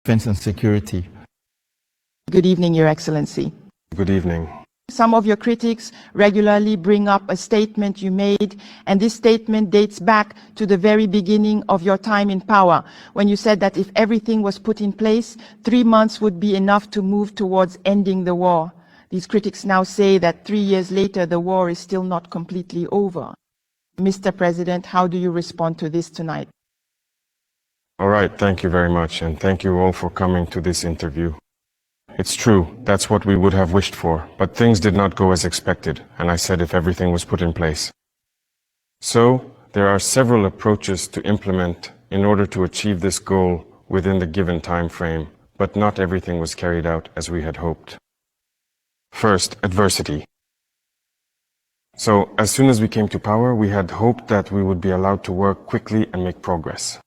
Defense and Security. Good evening, Your Excellency. Good evening. Some of your critics regularly bring up a statement you made, and this statement dates back to the very beginning of your time in power, when you said that if everything was put in place, 3 months would be enough to move towards ending the war. These critics now say that 3 years later, the war is still not completely over. Mr. President, how do you respond to this tonight? All right, thank you very much, and thank you all for coming to this interview. It's true, that's what we would have wished for, but things did not go as expected, and I said if everything was put in place. So, there are several approaches to implement in order to achieve this goal within the given time frame, but not everything was carried out as we had hoped. First, adversity. So, as soon as we came to power, we had hoped that we would be allowed to work quickly and make progress.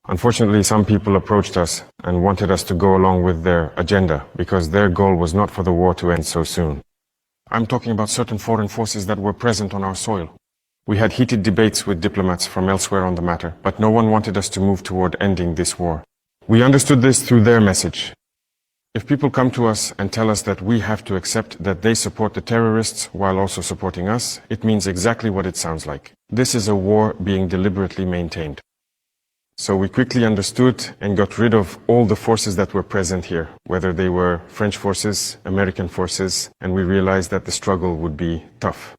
Unfortunately, some people approached us and wanted us to go along with their agenda because their goal was not for the war to end so soon. I'm talking about certain foreign forces that were present on our soil. We had heated debates with diplomats from elsewhere on the matter, but no one wanted us to move toward ending this war. We understood this through their message. If people come to us and tell us that we have to accept that they support the terrorists while also supporting us, it means exactly what it sounds like. This is a war being deliberately maintained. So we quickly understood and got rid of all the forces that were present here, whether they were French forces, American forces, and we realized that the struggle would be tough.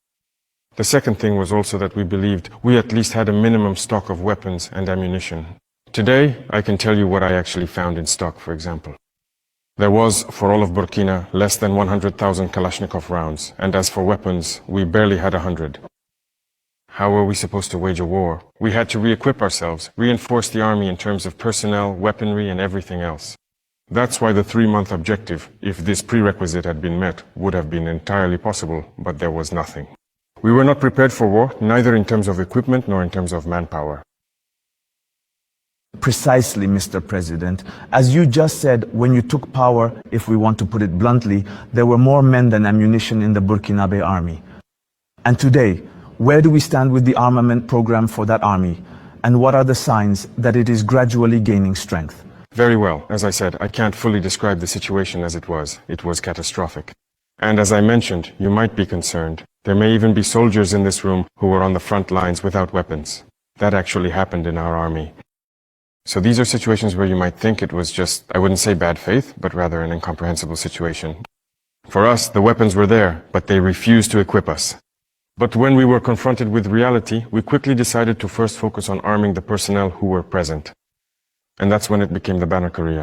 The second thing was also that we believed we at least had a minimum stock of weapons and ammunition. Today, I can tell you what I actually found in stock, for example. There was, for all of Burkina, less than 100,000 Kalashnikov rounds, and as for weapons, we barely had 100. How were we supposed to wage a war? We had to re-equip ourselves, reinforce the army in terms of personnel, weaponry, and everything else. That's why the 3-month objective, if this prerequisite had been met, would have been entirely possible, but there was nothing. We were not prepared for war, neither in terms of equipment nor in terms of manpower. Precisely, Mr. President. As you just said, when you took power, if we want to put it bluntly, there were more men than ammunition in the Burkinabe army. And today, where do we stand with the armament program for that army? And what are the signs that it is gradually gaining strength? Very well. As I said, I can't fully describe the situation as it was. It was catastrophic. And as I mentioned, you might be concerned. There may even be soldiers in this room who were on the front lines without weapons. That actually happened in our army. So these are situations where you might think it was just, I wouldn't say bad faith, but rather an incomprehensible situation. For us, the weapons were there, but they refused to equip us. But when we were confronted with reality, we quickly decided to first focus on arming the personnel who were present. And that's when it became the Banner Korea.